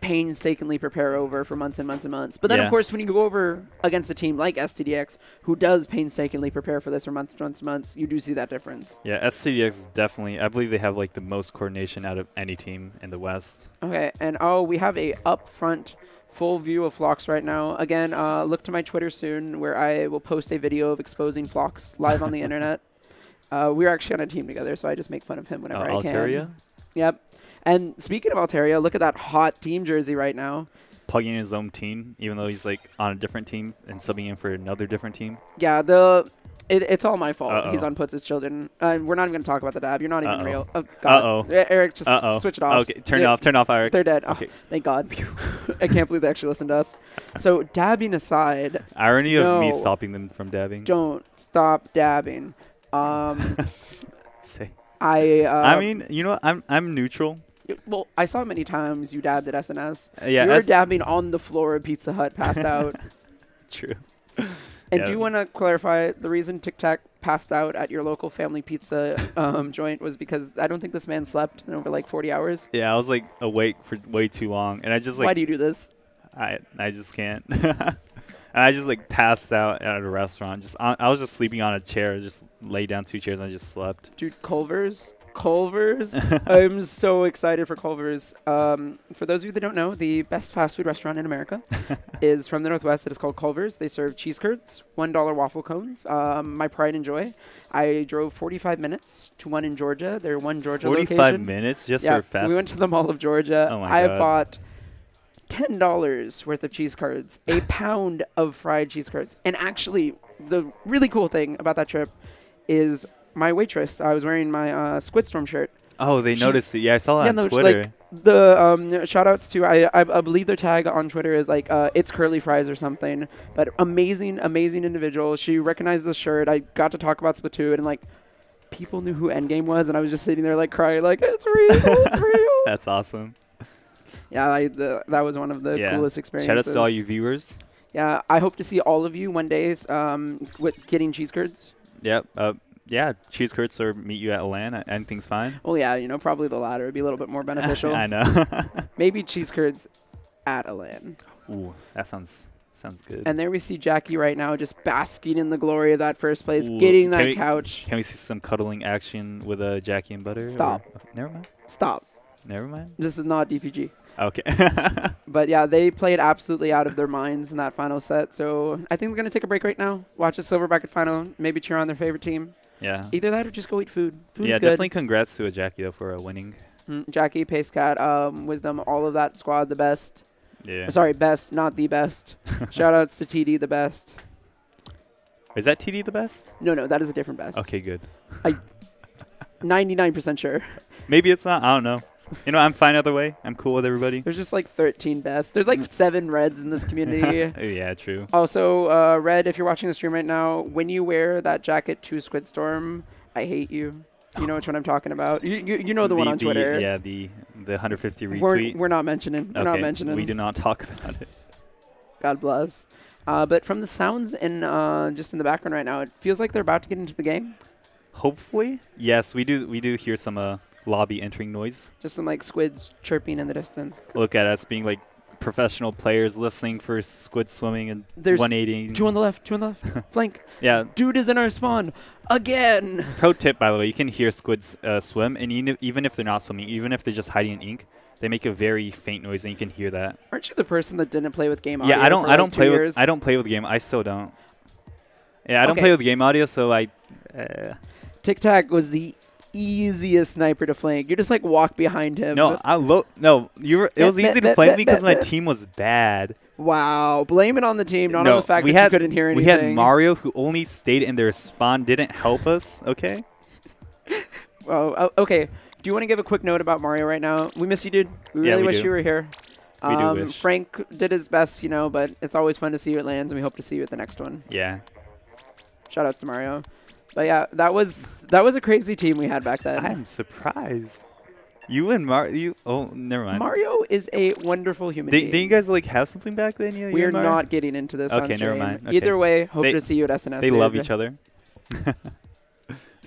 painstakingly prepare over for months and months and months. But then, of course, when you go over against a team like STDX, who does painstakingly prepare for this for months and months, you do see that difference. Yeah, STDX is definitely, I believe they have like the most coordination out of any team in the West. Okay, and we have a upfront full view of Phlox right now. Again, look to my Twitter soon where I will post a video of exposing Phlox live on the internet. We're actually on a team together, so I just make fun of him whenever I can. Altaria? Yep. And speaking of Altaria, look at that hot team jersey right now. Plugging in his own team, even though he's like on a different team and subbing in for another different team. Yeah, it's all my fault. He's on Putz's children. We're not even going to talk about the dab. You're not even real. Oh, God. Eric, just switch it off. Okay, turn off, Eric. They're dead. Okay. Oh, thank God. I can't believe they actually listened to us. So, dabbing aside. Irony of me stopping them from dabbing. Don't stop dabbing. Say. I mean, you know, I'm neutral. Well, I saw many times you dabbed at SNS. Yeah, you were dabbing on the floor of Pizza Hut, passed out. True. And do you want to clarify the reason Tic Tac passed out at your local family pizza joint was because I don't think this man slept in over like 40 hours? Yeah, I was like awake for way too long, and I just like. Why do you do this? I just can't. And I just like passed out at a restaurant. I was just sleeping on a chair, just laid down 2 chairs, and I just slept. Dude, Culver's. I'm so excited for Culver's. For those of you that don't know, the best fast food restaurant in America is from the Northwest. It is called Culver's. They serve cheese curds, $1 waffle cones. My pride and joy. I drove 45 minutes to one in Georgia. They're one Georgia 45 location. 45 minutes just for fast. We went to the Mall of Georgia. Oh my God. God. Bought $10 worth of cheese curds, a pound of fried cheese curds. And actually, the really cool thing about that trip is my waitress, I was wearing my Squidstorm shirt. Oh, they noticed it. Yeah, I saw that on Twitter. Like, the shout-outs to, I believe their tag on Twitter is like, it's curly fries or something. But amazing individual. She recognized the shirt. I got to talk about Splatoon, and like, people knew who EndGame was, and I was just sitting there like crying, like, it's real, it's real. That's awesome. Yeah, that was one of the coolest experiences. Shout out to all you viewers. Yeah, I hope to see all of you one day with getting cheese curds. Yep. Yeah, cheese curds or meet you at LAN. Anything's fine. Well, yeah, you know, probably the latter would be a little bit more beneficial. I know. Maybe cheese curds at a LAN. Ooh, that sounds good. And there we see Jackie right now just basking in the glory of that first place, getting that couch. Can we see some cuddling action with Jackie and Butter? Stop. Okay, never mind. Stop. Never mind. This is not DPG. Okay. But yeah, they played absolutely out of their minds in that final set. So I think we're going to take a break right now, watch a silver bracket final, maybe cheer on their favorite team. Yeah. Either that or just go eat food. Food's good. Definitely congrats to Jackie, though, for winning. Jackie, Pace Cat, Wisdom, all of that squad, the best. Yeah. Sorry, best, not the best. Shout-outs to TD, the best. Is that TD the best? No, that is a different best. Okay, good. 99% sure. Maybe it's not. I don't know. You know, I'm fine either way. I'm cool with everybody. There's just like 13 best. There's like 7 reds in this community. Yeah, true. Also, Red, if you're watching the stream right now, when you wear that jacket to Squidstorm, I hate you. You know which one I'm talking about. You know the one on Twitter. Yeah, the 150 retweet. We're not mentioning. We're not mentioning. We do not talk about it. God bless. But from the sounds and just in the background right now, it feels like they're about to get into the game. Hopefully, yes, we do hear some lobby entering noise. Just some like squids chirping in the distance. Look at us being like professional players listening for squid swimming and 180. 2 on the left, 2 on the left. Flank. Yeah. Dude is in our spawn again. Pro tip, by the way, you can hear squids swim, and even if they're not swimming, even if they're just hiding in ink, they make a very faint noise, and you can hear that. Aren't you the person that didn't play with game audio? Yeah, I don't play with. I don't play with game. I still don't. Yeah, I don't play with game audio, so I. Tic Tac was the easiest sniper to flank. You just like walk behind him. No, it was easy to flank me because my team was bad. Wow, blame it on the team, not on the fact that you couldn't hear anything. We had Mario who only stayed in their spawn, didn't help us. Okay. Oh, okay. Do you want to give a quick note about Mario right now? We miss you, dude. We really wish you were here. We do wish. Frank did his best, you know, but it's always fun to see you at LANs, and we hope to see you at the next one. Yeah. Shout outs to Mario. But yeah, that was a crazy team we had back then. I'm surprised. You and Mario. Oh, never mind. Mario is a wonderful human being. Didn't you guys like have something back then? We're not getting into this. Okay, on never stream. mind. Okay. Either way, hope to see you at SNS. They love each other.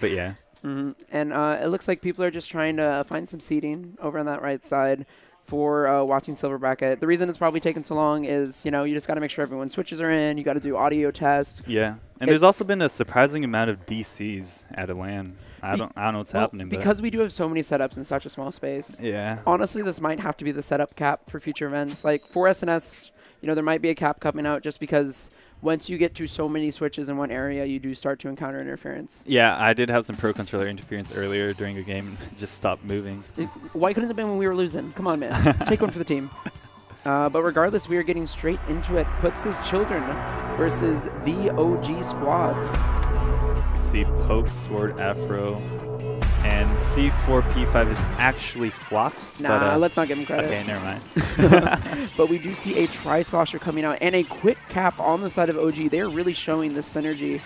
But yeah. And it looks like people are just trying to find some seating over on that right side for watching Silver Bracket. The reason it's probably taken so long is, you know, you just got to make sure everyone's switches are in. You got to do audio test. Yeah, and there's also been a surprising amount of DCs at a LAN. I don't know what's happening. Because we do have so many setups in such a small space. Yeah. Honestly, this might have to be the setup cap for future events. Like for SNS, you know, there might be a cap coming out just because once you get to so many switches in one area, you do start to encounter interference. Yeah, I did have some Pro Controller interference earlier during a game. Just stopped moving. Why couldn't it have been when we were losing? Come on, man. Take one for the team. But regardless, we are getting straight into it. Putz' Children versus the OG squad. See Poke, Sword, Afro, and C4P5 is actually Flox. Nah, but, let's not give him credit. Okay, never mind. But we do see a Tri-Slosher coming out and a quick cap on the side of OG. They're really showing this synergy.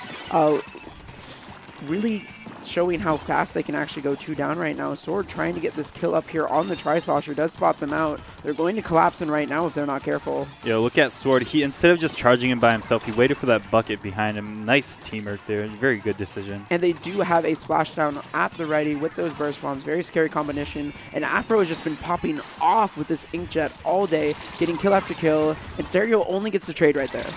Really showing how fast they can actually go 2 down right now. Sword trying to get this kill up here on the Tri-Slosher does spot them out. They're going to collapse in right now if they're not careful. Yo, look at Sword. He, instead of just charging him by himself, he waited for that bucket behind him. Nice teamwork there. Very good decision. And they do have a splashdown at the ready with those burst bombs. Very scary combination. And Afro has just been popping off with this Inkjet all day, getting kill after kill. And Stereo only gets the trade right there.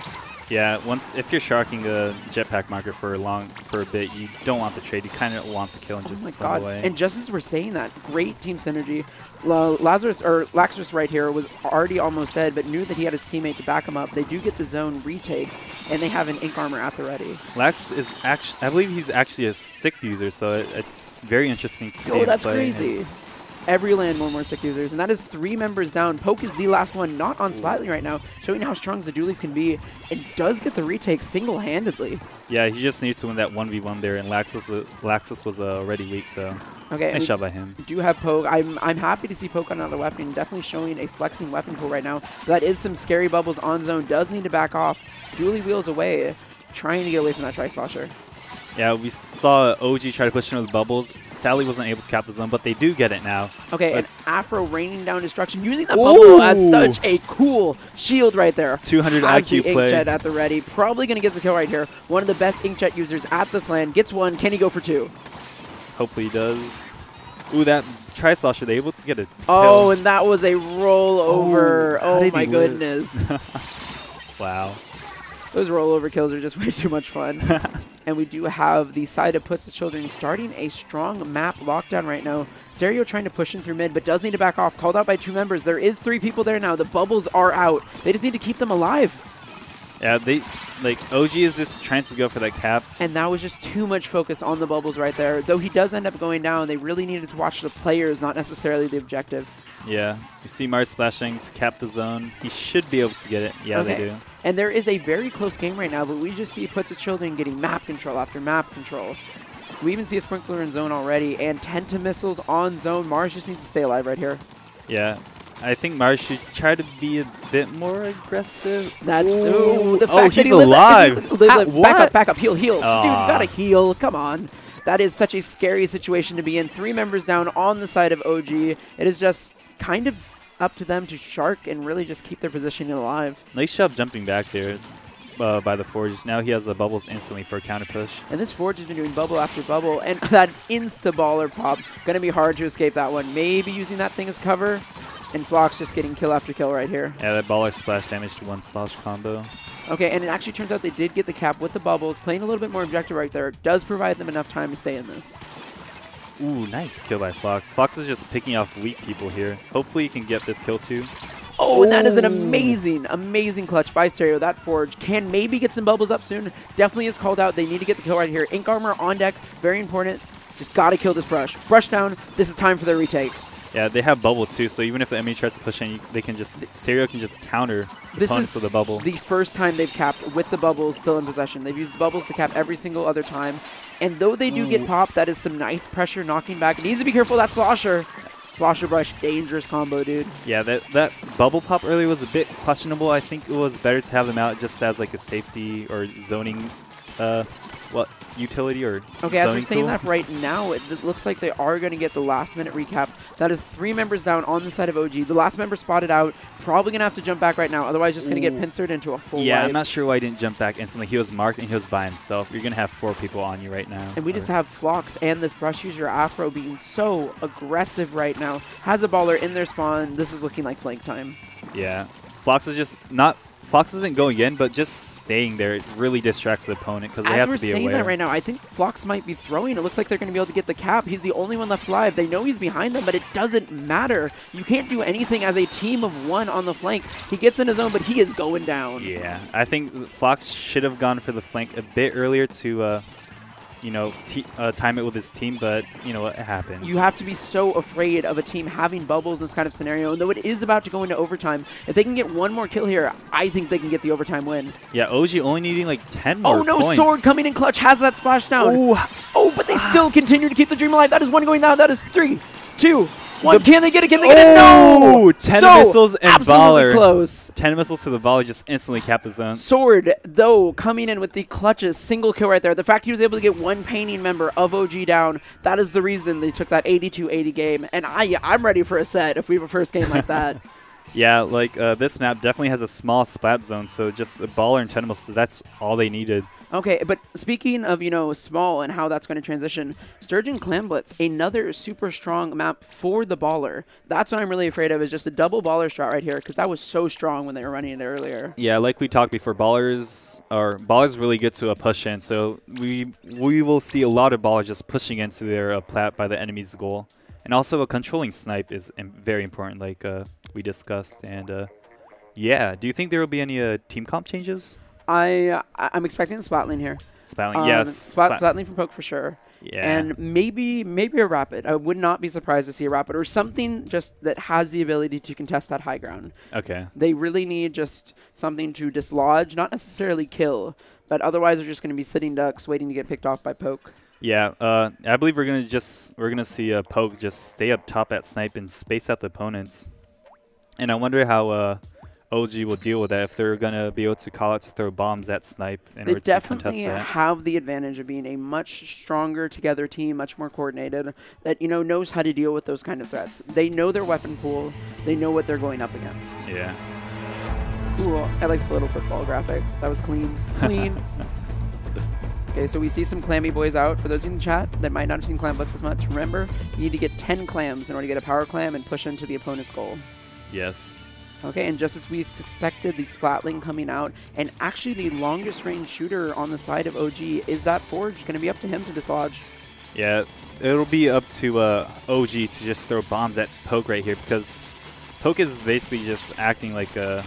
Yeah, if you're sharking a jetpack marker for a bit, you don't want the trade. You kind of want the kill and just swim away. And just as we're saying that, great team synergy. Laxus right here was already almost dead, but knew that he had his teammate to back him up. They do get the zone retake, and they have an ink armor at the ready. Lax is actually, I believe he's actually a stick user, so it's very interesting to see him that's play. crazy. Every LAN more stick users, and that is 3 members down. Poke is the last one, not on Splatly right now, showing how strong the dualies can be, and does get the retake single-handedly. Yeah, he just needs to win that 1v1 there, and Laxus was already weak, so nice shot by him. Do have Poke. I'm happy to see Poke on another weapon, definitely showing a flexing weapon pool right now. That is some scary bubbles on zone, does need to back off. Dually wheels away, trying to get away from that Tri-Slosher. Yeah, we saw OG try to push into the bubbles. Sally wasn't able to cap the zone, but they do get it now. Okay, and Afro raining down destruction, using that bubble as such a cool shield right there. 200 has IQ the play. Inkjet at the ready. Probably going to get the kill right here. One of the best Inkjet users at this LAN. Gets one. Can he go for 2? Hopefully he does. Ooh, that Tri-Slosher, they able to get a kill. Oh, and that was a rollover. Oh my goodness. Wow. Those rollover kills are just way too much fun. And we do have the side of Putz' Children starting a strong map lockdown right now. Stereo trying to push in through mid, but does need to back off. Called out by 2 members. There is 3 people there now. The bubbles are out. They just need to keep them alive. Yeah, OG is just trying to go for that cap. And that was just too much focus on the bubbles right there. Though he does end up going down, they really needed to watch the players, not necessarily the objective. Yeah, you see Mars splashing to cap the zone. He should be able to get it. Yeah, they do. And there is a very close game right now, but we just see Putz' Children getting map control after map control. We even see a sprinkler in zone already, and Tenta missiles on zone. Mars just needs to stay alive right here. Yeah, I think Mars should try to be a bit more aggressive. The fact that he's alive. Back up, heal. Dude, you gotta heal. Come on. That is such a scary situation to be in. 3 members down on the side of OG. It is just kind of up to them to shark and really just keep their position alive. Nice job jumping back there by the Forge. Now he has the bubbles instantly for a counter push. And this Forge has been doing bubble after bubble, and that insta-baller pop, going to be hard to escape that one. Maybe using that thing as cover, and Flox just getting kill after kill right here. Yeah, that baller splash damage to 1 slosh combo. Okay, and it actually turns out they did get the cap with the bubbles, playing a little bit more objective right there. Does provide them enough time to stay in this. Ooh, nice kill by Fox. Fox is just picking off weak people here. Hopefully he can get this kill too. Oh, and that is an amazing clutch by Stereo. That Forge can maybe get some bubbles up soon. Definitely is called out. They need to get the kill right here. Ink armor on deck, very important. Just got to kill this brush. Brush down. This is time for their retake. Yeah, they have bubble too, so even if the enemy tries to push in, they can just Stereo can just counter the opponents with the bubble. The first time they've capped with the bubbles still in possession. They've used bubbles to cap every single other time. And though they do get popped, that is some nice pressure knocking back. It needs to be careful. That Slosher. Slosher brush, dangerous combo, dude. Yeah, that bubble pop earlier was a bit questionable. I think it was better to have them out just as like a safety or zoning what utility or okay, as we're zoning saying tool. that right now, it looks like they are going to get the last-minute recap. That is 3 members down on the side of OG. The last member spotted out. Probably going to have to jump back right now. Otherwise, just going to get pincered into a full Yeah, wipe. I'm not sure why he didn't jump back instantly. He was marked and he was by himself. You're going to have 4 people on you right now. And we just have Phlox and this brush user Afro being so aggressive right now. Has a baller in their spawn. This is looking like flank time. Yeah. Phlox is just not... Phlox isn't going in, but just staying there, it really distracts the opponent because they have to be aware. As we're saying that right now, I think Phlox might be throwing. It looks like they're going to be able to get the cap. He's the only one left alive. They know he's behind them, but it doesn't matter. You can't do anything as a team of 1 on the flank. He gets in his own, but he is going down. Yeah, I think Phlox should have gone for the flank a bit earlier to... you know, time it with his team, but you know what happens. You have to be so afraid of a team having bubbles in this kind of scenario. And though it is about to go into overtime, if they can get 1 more kill here, I think they can get the overtime win. Yeah, OG only needing like 10 more points. Oh no, points. Sword coming in clutch, has that splash down. Oh, but they still continue to keep the dream alive. That is 1 going down. That is 3, 2, 1. Can they get it? Can they get it? No! 10 missiles and absolutely baller. Close. 10 missiles to the baller just instantly capped the zone. Sword, though, coming in with the clutches, single kill right there. The fact he was able to get 1 painting member of OG down, that is the reason they took that 82-80 game. And I'm ready for a set if we have a first game like that. Yeah, like this map definitely has a small splat zone, so just the baller and 10 missiles, that's all they needed. Okay, but speaking of, you know, small and how that's going to transition, Sturgeon Clan Blitz, another super strong map for the baller. That's what I'm really afraid of, is just a double baller strat right here, because that was so strong when they were running it earlier. Yeah, like we talked before, ballers really get to a push in, so we will see a lot of ballers just pushing into their plat by the enemy's goal. And also a controlling snipe is very important, like we discussed. And yeah, do you think there will be any team comp changes? I'm expecting the Splat lane here. Splat lane, yes. Splat lane from Poke for sure. Yeah. And maybe a Rapid. I would not be surprised to see a Rapid or something just that has the ability to contest that high ground. Okay. They really need just something to dislodge, not necessarily kill, but otherwise they're just going to be sitting ducks waiting to get picked off by Poke. Yeah, I believe we're gonna see Poke just stay up top at snipe and space out the opponents. And I wonder how OG will deal with that, if they're going to be able to call out to throw bombs at snipe in order to contest that. They definitely have the advantage of being a much stronger together team, much more coordinated, that, you know, knows how to deal with those kind of threats. They know their weapon pool. They know what they're going up against. Yeah. Ooh, I like the little football graphic. That was clean. Clean. Okay, so we see some clammy boys out. For those in the chat that might not have seen Clam Blitz as much, remember, you need to get 10 clams in order to get a power clam and push into the opponent's goal. Yes. Okay, and just as we suspected, the Splat lane coming out, and actually the longest range shooter on the side of OG is that Forge. Going to be up to him to dislodge. Yeah, it'll be up to OG to just throw bombs at Poke right here, because Poke is basically just acting like a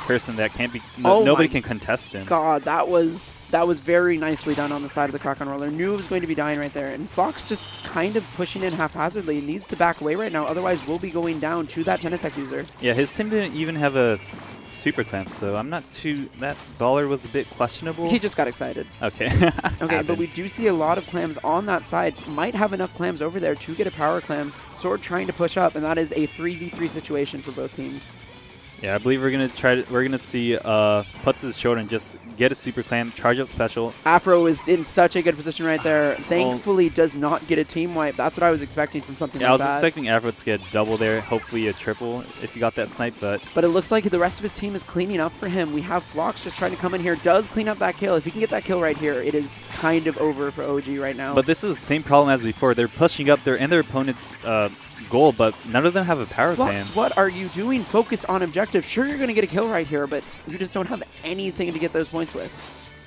person that can't be nobody can contest him. God, that was very nicely done on the side of the Kraken roller. Knew it was going to be dying right there, and Fox just kind of pushing in haphazardly. Needs to back away right now, otherwise we'll be going down to that 10 attack user. Yeah, his team didn't even have a super clamp, so I'm not too. That baller was a bit questionable. He just got excited. Okay. Okay, but we do see a lot of clams on that side. Might have enough clams over there to get a power clam. Sword trying to push up, and that is a 3v3 situation for both teams. Yeah, I believe we're gonna see Putz's Shodan just get a super clam, charge up special. Afro is in such a good position right there. Thankfully, does not get a team wipe. That's what I was expecting from something like that. Yeah, I was expecting Afro to get a double there, hopefully a triple if you got that snipe, but it looks like the rest of his team is cleaning up for him. We have Phlox just trying to come in here, does clean up that kill. If he can get that kill right here, it is kind of over for OG right now. But this is the same problem as before. They're pushing up in their opponent's goal, but none of them have a power clam. Phlox, what are you doing? Focus on objective. Sure, you're going to get a kill right here, but you just don't have anything to get those points with.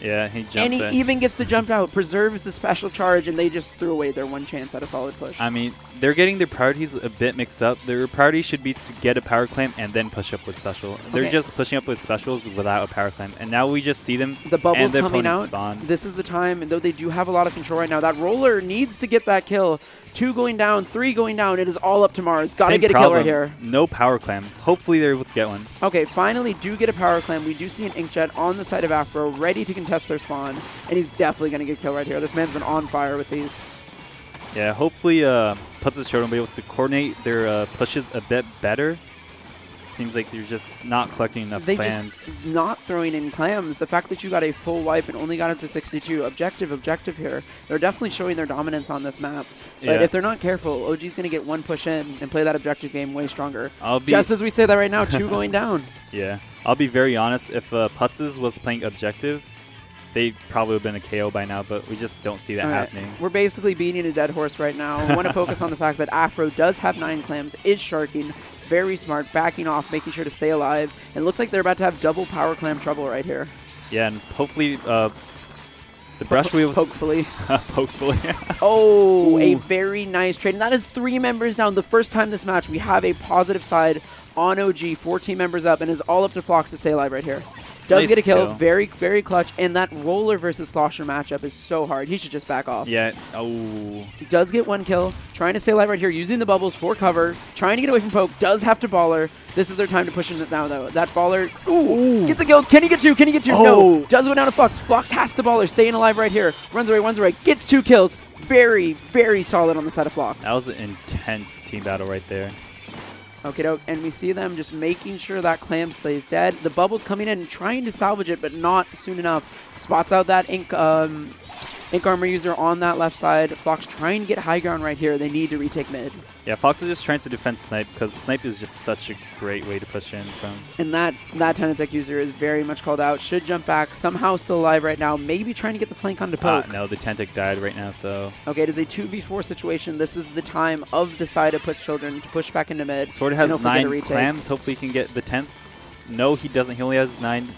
Yeah, he jumped. And he even gets to jump out, preserves the special charge, and they just threw away their one chance at a solid push. I mean, they're getting their priorities a bit mixed up. Their priority should be to get a power clam and then push up with special. Okay. They're just pushing up with specials without a power clam, and now we just see them. The bubbles and coming out. Spawn. This is the time, and though they do have a lot of control right now, that roller needs to get that kill. 2 going down, 3 going down. It is all up to Mars. Got to get a kill right here. No power clam. Hopefully they're able to get one. Okay, finally do get a power clam. We do see an Inkjet on the side of Afro, ready to contest their spawn, and he's definitely going to get a kill right here. This man's been on fire with these. Yeah, hopefully Putz's Shodan will be able to coordinate their pushes a bit better. Seems like you're just not collecting enough clams. Just not throwing in clams. The fact that you got a full wipe and only got it to 62, objective here. They're definitely showing their dominance on this map. But if they're not careful, OG's going to get one push in and play that objective game way stronger. Just as we say that right now, 2 going down. Yeah. I'll be very honest. If Putz was playing objective, they probably would have been a KO by now, but we just don't see that happening. We're basically beating a dead horse right now. I want to focus on the fact that Afro does have 9 clams, is sharking, very smart, backing off, making sure to stay alive. And it looks like they're about to have double power clam trouble right here. Yeah, and hopefully the brush wheels... Hopefully. Hopefully. Oh, a very nice trade. And that is 3 members down. The first time this match, we have a positive side on OG, 4 team members up, and it's all up to Flox to stay alive right here. Does nice get a kill. kill. Very, very clutch. And that roller versus slosher matchup is so hard. He should just back off. Yeah. Oh. He does get 1 kill. Trying to stay alive right here, using the bubbles for cover. Trying to get away from Poke. Does have to baller. This is their time to push in it now, though. That baller, gets a kill. Can he get 2? Can he get 2? No. Does go down to Flox. Flox has to baller. Staying alive right here. Runs away. Gets 2 kills. Very, very solid on the side of Flox. That was an intense team battle right there. Okay, doke, and we see them just making sure that clam stays dead. The bubble's coming in and trying to salvage it, but not soon enough. Spots out that ink armor user on that left side. Fox trying to get high ground right here. They need to retake mid. Yeah, Fox is just trying to defend Snipe because Snipe is just such a great way to push in from. And that Tenatech user is very much called out. Should jump back. Somehow still alive right now. Maybe trying to get the flank onto Poke. No, the Tenatech died right now, so. Okay, it is a 2v4 situation. This is the time of the side of Putz Children to push back into mid. Sword has 9 clams. Hopefully he can get the 10th. No, he doesn't. He only has 9.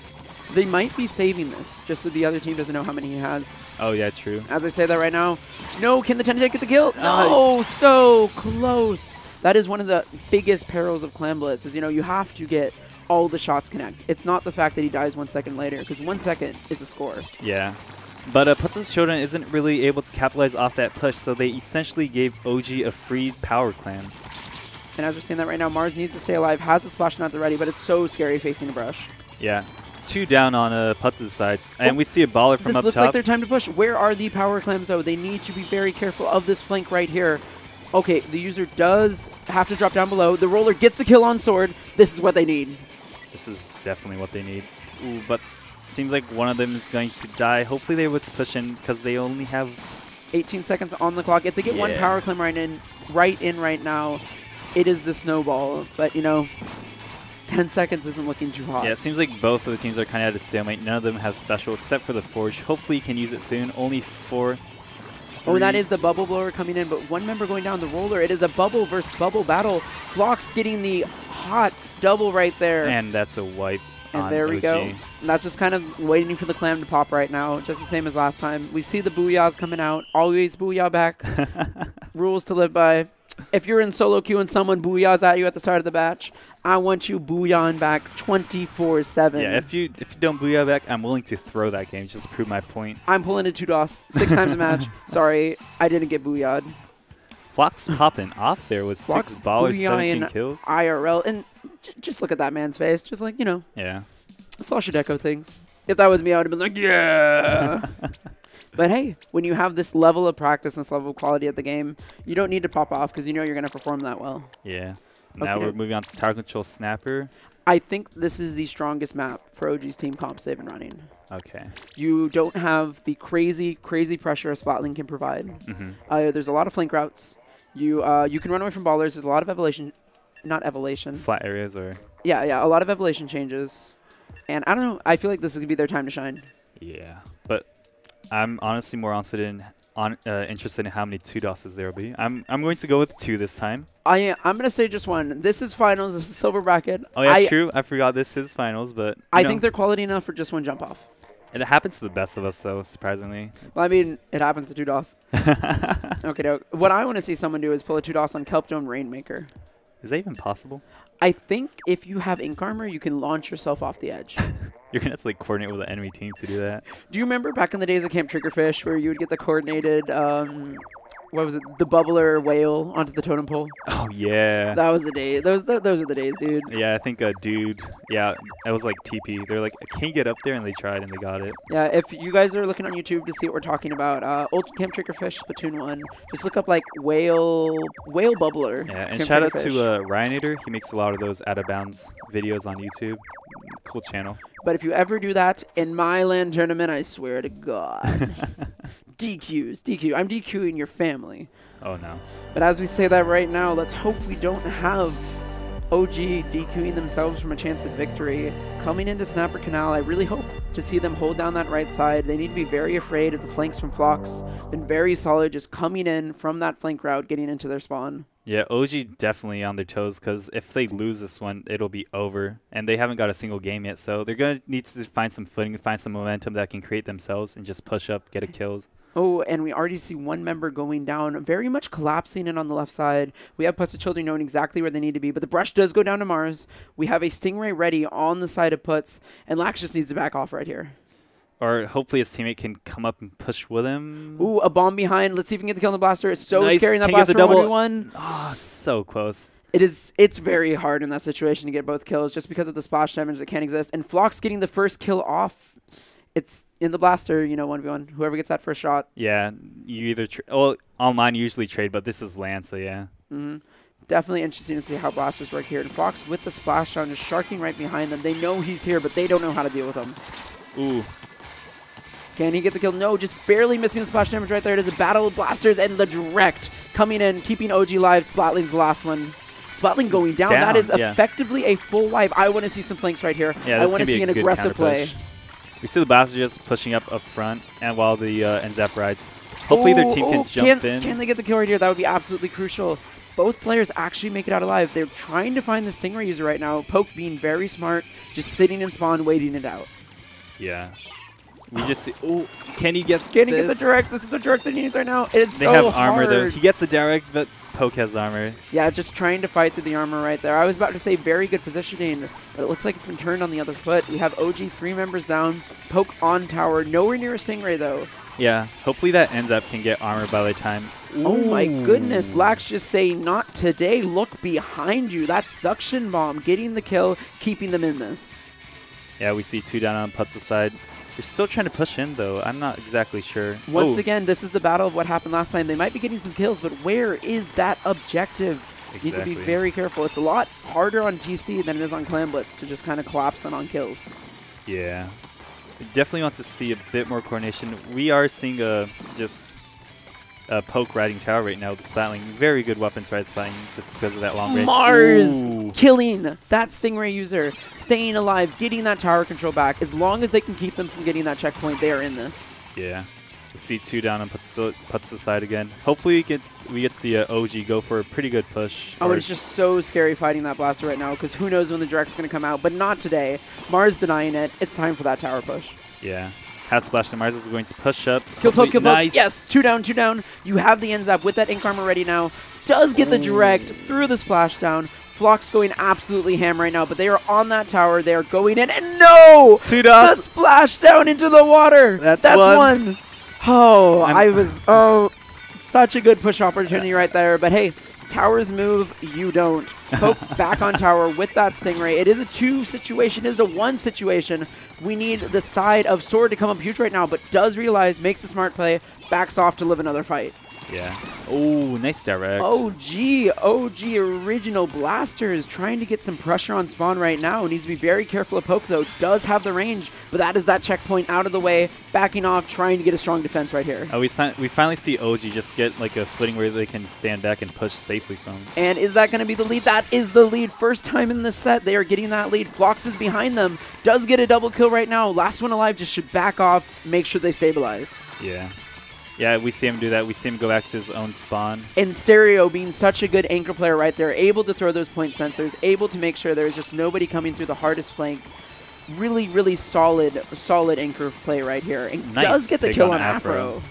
They might be saving this, just so the other team doesn't know how many he has. Oh, yeah, true. As I say that right now, no, can the Tenatech get the kill? No, so close. That is one of the biggest perils of Clam Blitz, is, you have to get all the shots connect. It's not the fact that he dies 1 second later, because 1 second is a score. Yeah. But Putz's Children isn't really able to capitalize off that push, so they essentially gave OG a free power clam. And as we're seeing that right now, Mars needs to stay alive, has a splash not the ready, but it's so scary facing a brush. Yeah. 2 down on Putz's sides, and we see a baller from up top. This looks like their time to push. Where are the power clams, though? They need to be very careful of this flank right here. Okay, the user does have to drop down below. The roller gets the kill on Sword. This is what they need. This is definitely what they need. Ooh, but it seems like one of them is going to die. Hopefully they would push in because they only have 18 seconds on the clock. If they get 1 power clam right now, it is the snowball. But, 10 seconds isn't looking too hot. Yeah, it seems like both of the teams are kind of at a stalemate. None of them have special except for the Forge. Hopefully he can use it soon. Only 4. Oh, that is the bubble blower coming in, but 1 member going down the roller. It is a bubble versus bubble battle. Flox getting the hot double right there. And that's a wipe. And there we go. And that's just kind of waiting for the clam to pop right now, just the same as last time. We see the booyahs coming out. Always booyah back. Rules to live by. If you're in solo queue and someone booyahs at you at the start of the batch, I want you booyahing back 24/7. Yeah, if you don't booyah back, I'm willing to throw that game just to prove my point. I'm pulling a 2 DOS 6 times a match. Sorry, I didn't get booyah'd. Flox popping off there with Flox 6 ballers, 17 kills. IRL, and just look at that man's face. Just like, Yeah. Slasher Deco things. If that was me, I would have been like, yeah. But hey, when you have this level of practice and this level of quality at the game, you don't need to pop off because you know you're going to perform that well. Yeah. Now we're moving on to Tower Control Snapper. I think this is the strongest map for OG's team comps they've been running. Okay. You don't have the crazy, crazy pressure a Splatling can provide. There's a lot of flank routes. You can run away from ballers. There's a lot of evolution. Not evolution. Flat areas or... Yeah, a lot of evolution changes. And I don't know. I feel like this is going to be their time to shine. Yeah. But I'm honestly more interested in how many 2 DOSes there will be. I'm going to go with 2 this time. I'm going to say just 1. This is finals. This is silver bracket. Oh, yeah, true. I forgot this is finals, but... I think they're quality enough for just 1 jump off. It happens to the best of us, though, surprisingly. Well, I mean, it happens to 2 DOS. Okay, doke. What I want to see someone do is pull a 2 DOS on Kelpdome Rainmaker. Is that even possible? I think if you have ink armor, you can launch yourself off the edge. You're going to have to coordinate with the enemy team to do that. Do you remember back in the days of Camp Triggerfish where you would get the coordinated what was it? The bubbler whale onto the totem pole. Oh yeah. That was the day. Those are the days, dude. Yeah, I think a dude. Yeah, it was like TP. They're like, can you get up there? And they tried and they got it. Yeah, if you guys are looking on YouTube to see what we're talking about, Old Camp Triggerfish Splatoon 1, just look up like whale bubbler. Yeah, and Camp shout out to Triggerfish. Ryanator. He makes a lot of those out of bounds videos on YouTube. Cool channel. But if you ever do that in my LAN tournament, I swear to God. DQ. I'm DQing your family. Oh no. But as we say that right now, let's hope we don't have OG DQing themselves from a chance at victory. Coming into Snapper Canal, I really hope to see them hold down that right side. They need to be very afraid of the flanks from Phlox. Been very solid just coming in from that flank route, getting into their spawn. Yeah, OG definitely on their toes because if they lose this one, it'll be over. And they haven't got a single game yet, so they're going to need to find some footing, find some momentum that can create themselves and just push up, get a kills. Oh, and we already see one member going down, very much collapsing in on the left side. We have Putz children knowing exactly where they need to be, but the brush does go down to Mars. We have a Stingray ready on the side of Putz, and Lax just needs to back off right here. Or hopefully his teammate can come up and push with him. Ooh, a bomb behind. Let's see if we can get the kill on the blaster. It's so Nice. scary in that Can he get the blaster double? 1v1. Oh, so close. It's very hard in that situation to get both kills just because of the splash damage that can't exist. And Phlox getting the first kill off. It's in the blaster, 1v1. Whoever gets that first shot. Yeah, you either online you usually trade, but this is LAN, so yeah. Definitely interesting to see how blasters work here. And Phlox with the splash down, just sharking right behind them. They know he's here, but they don't know how to deal with him. Ooh. Can he get the kill? No, just barely missing the splash damage right there. It is a battle of blasters and the direct coming in, keeping OG live. Splatling's the last one. Splatling going down. That is effectively a full live. I want to see some flanks right here. Yeah, I want to see an aggressive play. We see the blaster just pushing up front, and while the NZAP rides. Hopefully their team can jump in. Can they get the kill right here? That would be absolutely crucial. Both players actually make it out alive. They're trying to find the Stingray user right now. Poke being very smart, just sitting in spawn, waiting it out. Yeah. We just see. Oh, can he get Can he get the direct? This is the direct that he needs right now. It's they so have armor hard. though. He gets the direct, but Poke has armor. Yeah, just trying to fight through the armor right there. I was about to say very good positioning, but it looks like it's been turned on the other foot. We have OG 3 members down. Poke on tower. Nowhere near a Stingray though. Yeah. Hopefully that ends up can get armor by the time. Oh my goodness, Lax just saying, not today, look behind you. That's Suction Bomb, getting the kill, keeping them in this. Yeah, we see 2 down on Putz's side. They're still trying to push in, though. I'm not exactly sure. Once again, this is the battle of what happened last time. They might be getting some kills, but where is that objective? Exactly. You need to be very careful. It's a lot harder on TC than it is on Clan Blitz to just kind of collapse on kills. Yeah. We definitely want to see a bit more coordination. We are seeing just Poke riding tower right now with the Splatling. Very good weapons ride Splatling just because of that long range. Mars Ooh. killing that Stingray user, staying alive, getting that tower control back. As long as they can keep them from getting that checkpoint, they are in this. Yeah. We see 2 down on Putz's side again. Hopefully we get to see OG go for a pretty good push. Oh, it's just so scary fighting that blaster right now because who knows when the direct's going to come out, but not today. Mars denying it. It's time for that tower push. Yeah. Has splash and Mars is going to push up. Kill poke, kill poke. Nice. Yes, 2 down, 2 down. You have the NZAP with that ink armor ready now. Does get the direct through the splashdown. Phlox going absolutely ham right now, but they are on that tower. They are going in, and no! Sudas. The splashdown into the water. That's one. Oh, such a good push opportunity right there. But hey, towers move, you don't. Poke back on tower with that Stingray. It is a 2 situation, it is a 1 situation. We need the side of Sword to come up huge right now, but does realize, makes a smart play, backs off to live another fight. Yeah. Oh, nice direct. OG original blaster is trying to get some pressure on spawn right now. Needs to be very careful of Poke though. Does have the range, but that is that checkpoint out of the way, backing off, trying to get a strong defense right here. We finally see OG just get like a footing where they can stand back and push safely from. And is that going to be the lead? That is the lead. First time in this set, they are getting that lead. Phlox is behind them. Does get a double kill right now. Last one alive just should back off, make sure they stabilize. Yeah. Yeah, we see him do that. We see him go back to his own spawn. And Stereo being such a good anchor player right there, able to throw those point sensors, able to make sure there's just nobody coming through the hardest flank. Really, really solid anchor play right here. And nice does get the kill on Afro. Afro.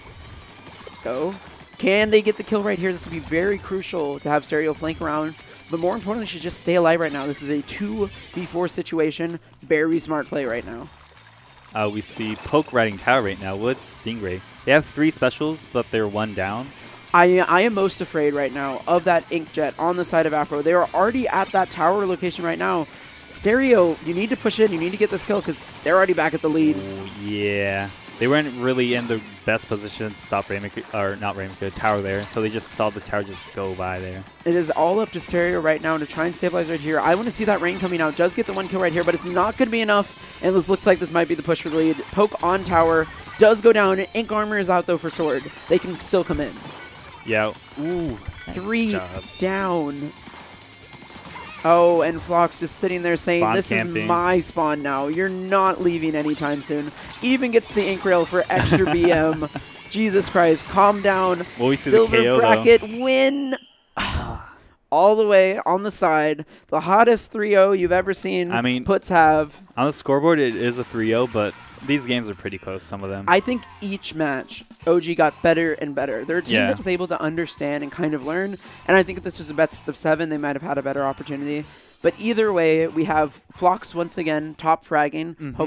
Let's go. Can they get the kill right here? This would be very crucial to have Stereo flank around. But more importantly, should just stay alive right now. This is a 2v4 situation. Very smart play right now. We see Poke riding tower right now with Stingray. They have 3 specials, but they're 1 down. I am most afraid right now of that Inkjet on the side of Afro. They are already at that tower location right now. Stereo, you need to push in. You need to get this kill because they're already back at the lead. Ooh, yeah. They weren't really in the best position to stop Rainmaker, or not Rainmaker, Tower there. So they just saw the tower just go by there. It is all up to Stereo right now to try and stabilize right here. I want to see that Rain coming out. Does get the 1 kill right here, but it's not going to be enough. And this looks like this might be the push for the lead. Poke on tower. Does go down. Ink Armor is out, though, for Sword. They can still come in. Yeah. Ooh. Nice 3 job. down. Oh, and Flox just sitting there saying, Spawn this camping. is my spawn now. You're not leaving anytime soon. Even gets the ink rail for extra BM. Jesus Christ, calm down. Well, we see Silver the KO, bracket win. All the way on the side. The hottest 3-0 you've ever seen Putz have. On the scoreboard, it is a 3-0, but these games are pretty close, some of them. I think each match, OG got better and better. They're a team Yeah. that was able to understand and kind of learn. And I think if this was a best of 7, they might have had a better opportunity. But either way, we have Flox once again top fragging. Hopefully